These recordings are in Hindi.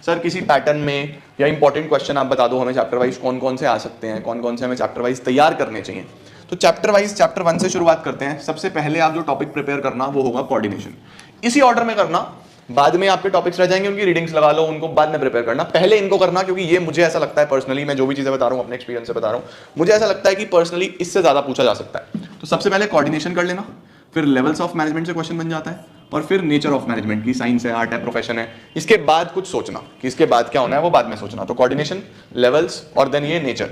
सर किसी पैटर्न में या इंपॉर्टेंट क्वेश्चन आप बता दो हमें चैप्टर वाइज कौन कौन से आ सकते हैं, कौन कौन से हमें चैप्टर वाइज तैयार करने चाहिए। तो चैप्टर वाइज चैप्टर 1 से शुरुआत करते हैं। सबसे पहले आप जो टॉपिक प्रिपेयर करना वो होगा कोऑर्डिनेशन। इसी ऑर्डर में करना, बाद में आपके टॉपिक्स रह जाएंगे, उनकी रीडिंग्स लगा लो, उनको बाद में प्रिपेयर करना। पहले इनको करना, क्योंकि ये मुझे ऐसा लगता है पर्सनली, मैं जो भी चीजें बता रहा हूँ अपने एक्सपीरियंस से बता रहा हूँ, मुझे ऐसा लगता है कि पर्सनली इससे ज्यादा पूछा जा सकता है। तो सबसे पहले कोऑर्डिनेशन कर लेना, फिर लेवल्स ऑफ मैनेजमेंट से क्वेश्चन बन जाता है, और फिर नेचर ऑफ मैनेजमेंट की साइंस है, आर्ट है, प्रोफेशन है। इसके बाद कुछ सोचना कि इसके बाद क्या होना है वो बाद में सोचना। तो कोऑर्डिनेशन, लेवल्स और देन ये नेचर।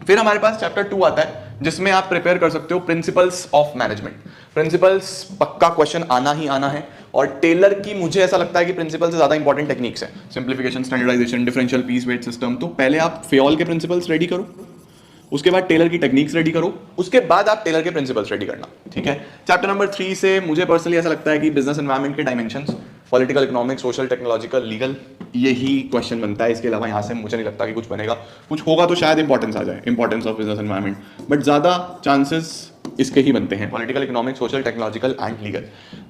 फिर हमारे पास चैप्टर 2 आता है जिसमें आप प्रिपेयर कर सकते हो प्रिंसिपल्स ऑफ मैनेजमेंट। प्रिंसिपल्स पक्का क्वेश्चन आना ही आना है, और टेलर की मुझे ऐसा लगता है कि प्रिंसिपल से ज्यादा इंपॉर्टेंट टेक्निक्स है, simplification, standardisation, differential piece rate system. तो पहले आप फेयोल के प्रिंसिपल्स रेडी करो, उसके बाद टेलर की टेक्निक्स रेडी करो, उसके बाद आप टेलर के प्रिंसिपल्स रेडी करना, ठीक है। चैप्टर नंबर 3 से मुझे पर्सनली ऐसा लगता है कि बिजनेस एनवायरनमेंट के dimensions, political, economic, social, technological, legal, यही क्वेश्चन बनता है। इसके अलावा यहाँ से मुझे नहीं लगता कि कुछ बनेगा, कुछ होगा तो शायद इंपॉर्टेंस आ जाए, importance of business environment, but ज्यादा चांसेस इसके ही बनते हैं, political, economic, social, technological and legal.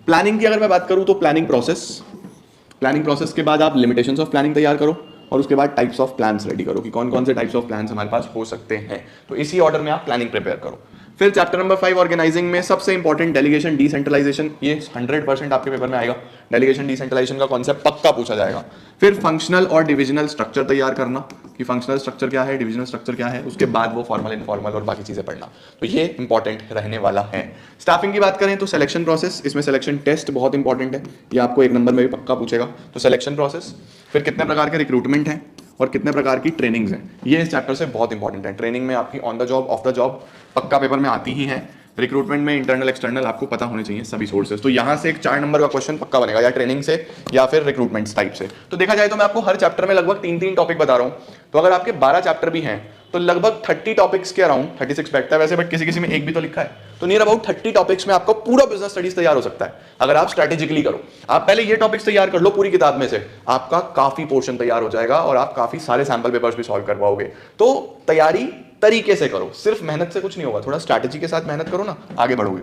Planning की अगर मैं बात करूँ तो प्लानिंग प्रोसेस के बाद आप लिमिटेशंस ऑफ प्लानिंग तैयार करो, और उसके बाद टाइप्स ऑफ प्लान्स रेडी करो कि कौन कौन से टाइप्स ऑफ प्लान्स हमारे पास हो सकते हैं। तो इसी ऑर्डर में आप प्लानिंग प्रिपेयर करो। फिर चैप्टर नंबर 5 ऑर्गेनाइजिंग में सबसे इंपॉर्टेंट डेलीगेशन, डिसेंट्रलाइजेशन, ये 100% आपके पेपर में आएगा। डेलीगेशन, डिसेंट्रलाइजेशन का कॉन्सेप्ट पक्का पूछा जाएगा। फिर फंक्शनल और डिविजनल स्ट्रक्चर तैयार करना कि फंक्शनल स्ट्रक्चर क्या है, डिविजनल स्ट्रक्चर क्या है, उसके बाद वो फॉर्मल, इनफॉर्मल और बाकी चीजें पढ़ना। तो ये इंपॉर्टेंट रहने वाला है। स्टाफिंग की बात करें तो सिलेक्शन प्रोसेस, इसमें सिलेक्शन टेस्ट बहुत इंपॉर्टेंट है, ये आपको 1 नंबर में भी पक्का पूछेगा। तो सिलेक्शन प्रोसेस, फिर कितने प्रकार के रिक्रूटमेंट हैं और कितने प्रकार की ट्रेनिंग्स हैं, ये इस चैप्टर से बहुत इंपॉर्टेंट है। ट्रेनिंग में आपकी on the job, of the job पक्का पेपर में आती ही है। रिक्रूटमेंट में इंटरनल, एक्सटर्नल आपको पता होने चाहिए सभी सोर्सेज। तो यहाँ से एक 4 नंबर का क्वेश्चन पक्का बनेगा, या ट्रेनिंग से या फिर रिक्रूटमेंट टाइप से। तो देखा जाए तो मैं आपको हर चैप्टर में लगभग 3-3 टॉपिक बता रहा हूँ। तो अगर आपके 12 चैप्टर भी हैं तो लगभग 30 टॉपिक्स के अराउंड, 36 बैठता है वैसे, बट किसी किसी में एक भी तो लिखा है, तो नियर अबाउट 30 टॉपिक्स में आपको पूरा बिजनेस स्टडीज तैयार हो सकता है अगर आप स्ट्रैटेजिकली करो। आप पहले ये टॉपिक्स तैयार कर लो पूरी किताब में से, आपका काफी पोर्शन तैयार हो जाएगा और आप काफी सारे सैंपल पेपर्स भी सॉल्व कर पाओगे। तो तैयारी तरीके से करो, सिर्फ मेहनत से कुछ नहीं होगा, थोड़ा स्ट्रैटेजी के साथ मेहनत करो ना, आगे बढ़ोगे।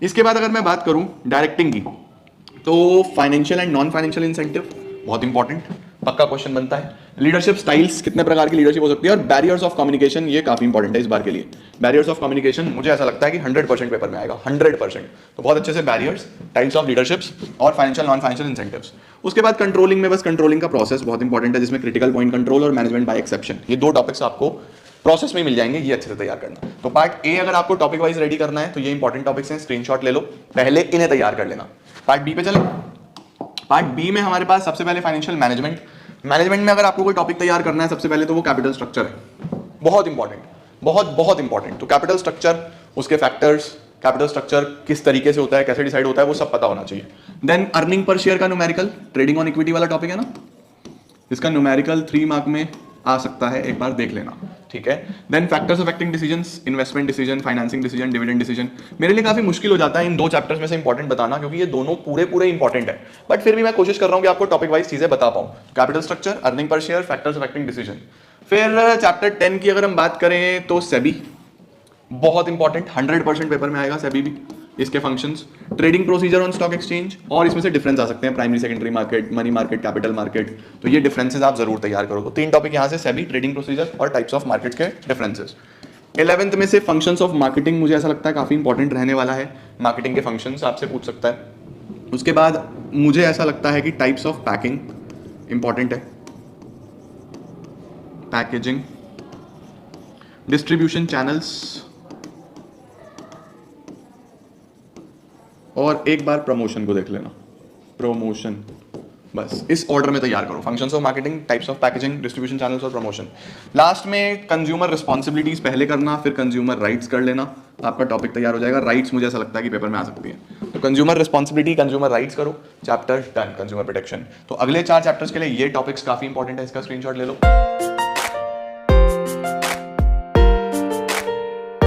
इसके बाद अगर मैं बात करूं डायरेक्टिंग की, तो financial and non financial incentive बहुत इंपॉर्टेंट, पक्का क्वेश्चन बनता है। लीडरशिप स्टाइल्स, कितने प्रकार की लीडरशिप हो सकती है, और बैरियर्स ऑफ कम्युनिकेशन, ये काफी इंपॉर्टेंट है इस बार के लिए। बैरियर्स ऑफ कम्युनिकेशन मुझे ऐसा लगता है कि 100% पेपर में आएगा, 100%। तो बहुत अच्छे से बैरियर्स, टाइप्स ऑफ लीडरशिप्स और फाइनेंशियल नॉन फाइनेंशियल इंसेंटिव्स। उसके बाद कंट्रोलिंग में बस कंट्रोलिंग का प्रोसेस बहुत इंपॉर्टेंट है, जिसमें क्रिटिकल पॉइंट कंट्रोल और मैनेजमेंट बाय एक्सेप्शन, ये 2 टॉपिक्स आपको प्रोसेस में मिल जाएंगे, ये अच्छे से तैयार करना। तो पार्ट ए अगर आपको टॉपिक वाइज रेडी करना है तो ये इंपॉर्टेंट टॉपिक्स हैं, स्क्रीनशॉट ले लो, पहले इन्हें तैयार कर लेना। पार्ट बी पे चले। पार्ट बी में हमारे पास सबसे पहले फाइनेंशियल मैनेजमेंट। मैनेजमेंट में अगर आपको कोई टॉपिक तैयार करना है सबसे पहले तो वो कैपिटल स्ट्रक्चर है, बहुत इंपॉर्टेंट, बहुत इंपॉर्टेंट। तो कैपिटल स्ट्रक्चर, उसके फैक्टर्स, कैपिटल स्ट्रक्चर किस तरीके से होता है, कैसे डिसाइड होता है, वो सब पता होना चाहिए। देन अर्निंग पर शेयर का न्यूमेरिकल, ट्रेडिंग ऑन इक्विटी वाला टॉपिक है ना, इसका न्यूमेरिकल 3 मार्क में आ सकता है, एक बार देख लेना, ठीक है। Then factors affecting decisions, investment decision, financing decision, dividend decision. मेरे लिए काफी मुश्किल हो जाता है इन 2 चैप्टर्स में से इंपॉर्टेंट बताना, क्योंकि ये दोनों पूरे इंपॉर्टेंट है, बट फिर भी मैं कोशिश कर रहा हूं कि आपको टॉपिक वाइज चीजें बता पाऊं। Capital structure, earning per share, factors affecting decision. फिर चैप्टर 10 की अगर हम बात करें तो सेबी, बहुत इंपॉर्टेंट, 100% पेपर में आएगा सेबी भी, इसके functions, trading procedure on stock exchange, और इसमें से डिफरेंस आ सकते हैं, primary secondary market, money market, capital market. तो ये डिफरेंसेस आप जरूर तैयार करो। तो 3 टॉपिक यहाँ से, सेबी, ट्रेडिंग प्रोसीजर और टाइप्स ऑफ मार्केट के डिफरेंसेस। 11th में से फंक्शंस ऑफ मार्केटिंग मुझे ऐसा लगता है काफी इंपॉर्टेंट रहने वाला है, मार्केटिंग के फंक्शंस आपसे पूछ सकता है। उसके बाद मुझे ऐसा लगता है कि टाइप्स ऑफ पैकिंग इंपॉर्टेंट है, पैकेजिंग, डिस्ट्रीब्यूशन चैनल्स, और एक बार प्रमोशन को देख लेना, प्रमोशन, बस इस ऑर्डर में तैयार करो, functions of marketing, types of packaging, distribution channels और प्रमोशन। लास्ट में कंज्यूमर रिस्पॉन्सिबिलिटीज पहले करना, फिर कंज्यूमर राइट्स कर लेना, आपका टॉपिक तैयार हो जाएगा। राइट्स मुझे ऐसा लगता है कि पेपर में आ सकती है, तो कंज्यूमर रिस्पॉन्सिबिलिटी, कंज्यूमर राइट्स करो, चैप्टर डन, कंज्यूमर प्रोटेक्शन। तो अगले 4 चैप्टर्स के लिए ये टॉपिक्स काफी इंपॉर्टेंट है, इसका स्क्रीनशॉट ले लो।